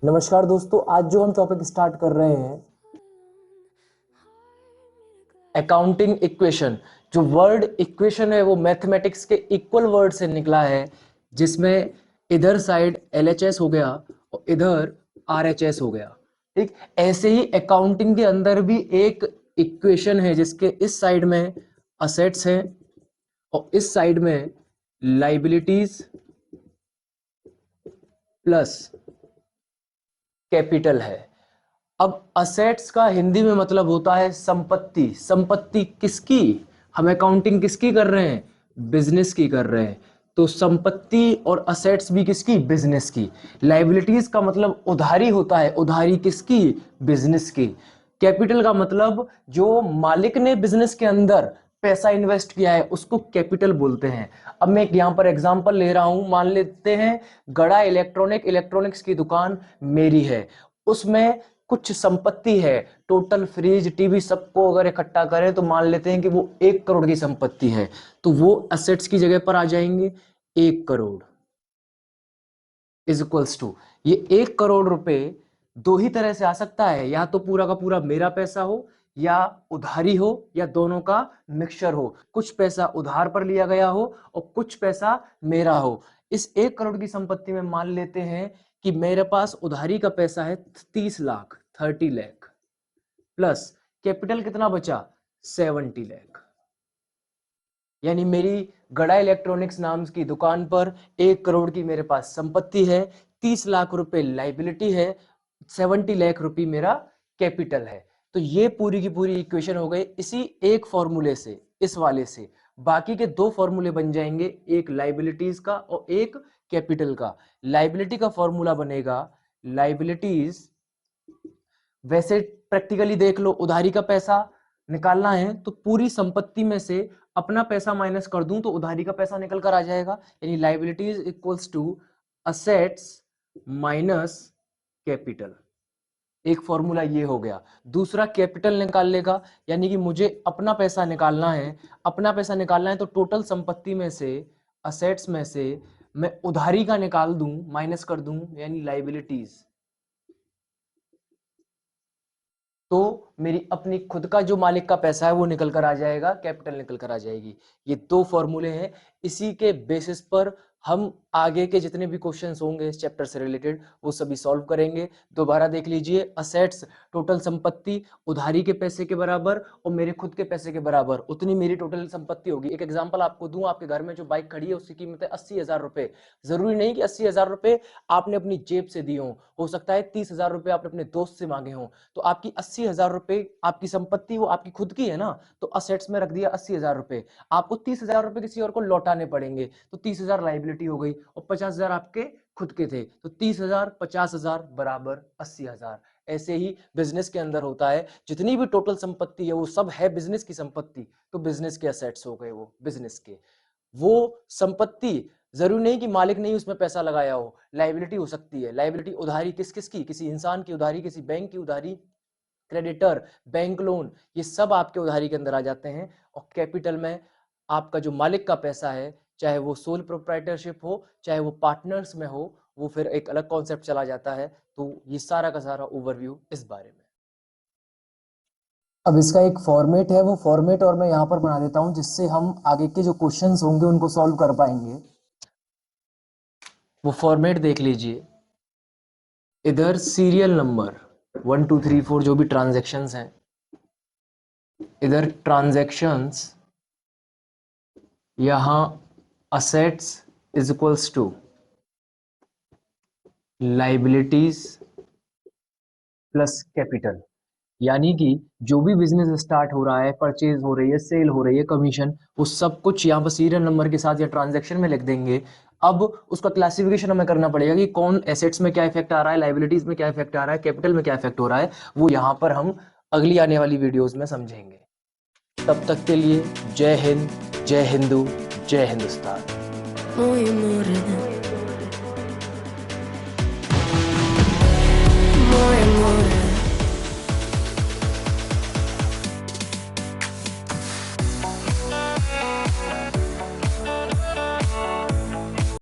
नमस्कार दोस्तों, आज जो हम टॉपिक स्टार्ट कर रहे हैं अकाउंटिंग इक्वेशन। जो वर्ड इक्वेशन है वो मैथमेटिक्स के इक्वल वर्ड से निकला है, जिसमें इधर साइड एलएचएस हो गया और इधर आरएचएस हो गया। ठीक, ऐसे ही अकाउंटिंग के अंदर भी एक इक्वेशन है जिसके इस साइड में असेट्स हैं और इस साइड में लाइबिलिटीज प्लस कैपिटल है। अब असेट्स का हिंदी में मतलब होता है संपत्ति। संपत्ति किसकी? हम अकाउंटिंग किसकी कर रहे हैं? बिजनेस की कर रहे हैं। तो संपत्ति और असेट्स भी किसकी? बिजनेस की। लायबिलिटीज का मतलब उधारी होता है। उधारी किसकी? बिजनेस की। कैपिटल का मतलब जो मालिक ने बिजनेस के अंदर पैसा इन्वेस्ट किया है उसको कैपिटल बोलते हैं। अब मैं यहां पर एग्जांपल ले रहा हूं, मान लेते हैं गड़ा इलेक्ट्रॉनिक्स की दुकान मेरी है, उसमें कुछ संपत्ति है, टोटल फ्रिज टीवी सबको अगर इकट्ठा करें तो मान लेते हैं कि वो 1 करोड़ की संपत्ति है, तो वो असेट्स की जगह पर आ जाएंगे। 1 करोड़ इज इक्वल्स टू, ये 1 करोड़ रुपए दो ही तरह से आ सकता है, या तो पूरा का पूरा मेरा पैसा हो या उधारी हो या दोनों का मिक्सचर हो। कुछ पैसा उधार पर लिया गया हो और कुछ पैसा मेरा हो। इस 1 करोड़ की संपत्ति में मान लेते हैं कि मेरे पास उधारी का पैसा है 30 लाख, 30 लाख, प्लस कैपिटल कितना बचा? 70 लाख। यानी मेरी गड़ा इलेक्ट्रॉनिक्स नाम की दुकान पर 1 करोड़ की मेरे पास संपत्ति है, 30 लाख रुपए लाइबिलिटी है, 70 लाख रुपए मेरा कैपिटल है। तो ये पूरी की पूरी इक्वेशन हो गई इसी एक फॉर्मूले से, इस वाले से। बाकी के दो फॉर्मूले बन जाएंगे, एक लाइबिलिटीज का और एक कैपिटल का। लाइबिलिटी का फॉर्मूला बनेगा लाइबिलिटीज, वैसे प्रैक्टिकली देख लो, उधारी का पैसा निकालना है तो पूरी संपत्ति में से अपना पैसा माइनस कर दूं तो उधारी का पैसा निकल कर आ जाएगा। यानी liabilities equals to assets minus capital. एक फॉर्मूला ये हो गया। दूसरा कैपिटल निकाल लेगा, यानी कि मुझे अपना पैसा निकालना है। अपना पैसा निकालना है तो टोटल संपत्ति में से, असेट्स में से मैं उधारी का निकाल दूं, माइनस कर दूं, यानी लाइबिलिटीज। तो मेरी अपनी खुद का जो मालिक का पैसा है वो निकल कर आ जाएगा, कैपिटल निकल कर आ जाएगी। ये दो फॉर्मूले हैं, इसी के बेसिस पर हम आगे के जितने भी क्वेश्चंस होंगे इस चैप्टर से रिलेटेड वो सभी सॉल्व करेंगे। दोबारा देख लीजिए, असेट्स टोटल संपत्ति उधारी के पैसे के बराबर और मेरे खुद के पैसे के बराबर, उतनी मेरी टोटल संपत्ति होगी। एक एग्जांपल आपको दूं, आपके घर में जो बाइक खड़ी है उसकी कीमत है 80,000 रुपए। जरूरी नहीं कि 80,000 रुपए आपने अपनी जेब से दिए हो सकता है 30,000 रुपए आपने अपने दोस्त से मांगे हों। तो आपकी 80,000 रुपए आपकी संपत्ति वो आपकी खुद की है ना, तो असेट्स में रख दिया 80,000 रुपए। आपको 30,000 रुपए किसी और को लौटाने पड़ेंगे, तो 30,000 लाइबिलिटी हो गई और 50,000 आपके खुद के थे, तो 30,000 50,000 बराबर 80,000। ऐसे ही बिजनेस के अंदर होता है, जितनी भी टोटल संपत्ति है वो सब है बिजनेस की संपत्ति, तो बिजनेस के असेट्स हो गए वो बिजनेस के। वो संपत्ति जरूरी नहीं कि मालिक ने ही उसमें पैसा लगाया हो, लाइबिलिटी हो सकती है। लाइबिलिटी उधारी किस किस की? किसी इंसान की उधारी, किसी बैंक की उधारी, क्रेडिटर, बैंक लोन, ये सब आपके उधारी के अंदर आ जाते हैं। और कैपिटल में आपका जो मालिक का पैसा है, चाहे वो सोल प्रोप्राइटरशिप हो चाहे वो पार्टनर्स में हो, वो फिर एक अलग कॉन्सेप्ट चला जाता है। तो ये सारा का सारा ओवरव्यू इस बारे में। अब इसका एक फॉर्मेट है, वो फॉर्मेट और मैं यहाँ पर बना देता हूँ जिससे हम आगे के जो क्वेश्चंस होंगे उनको सॉल्व कर पाएंगे। वो फॉर्मेट देख लीजिए, इधर सीरियल नंबर 1 2 3 4 जो भी ट्रांजैक्शंस हैं, इधर ट्रांजैक्शंस, यहां assets is equals to liabilities plus capital. यानी कि जो भी बिजनेस स्टार्ट हो रहा है, परचेज हो रही है, सेल हो रही है, कमीशन, वो सब कुछ यहाँ पर सीरियल नंबर के साथ या ट्रांजैक्शन में लिख देंगे। अब उसका क्लासिफिकेशन हमें करना पड़ेगा कि कौन एसेट्स में क्या इफेक्ट आ रहा है, लाइबिलिटीज में क्या इफेक्ट आ रहा है, कैपिटल में क्या इफेक्ट हो रहा है, वो यहाँ पर हम अगली आने वाली वीडियोज में समझेंगे। तब तक के लिए जय हिंद, जय हिंदू, जय हिंदुस्तान।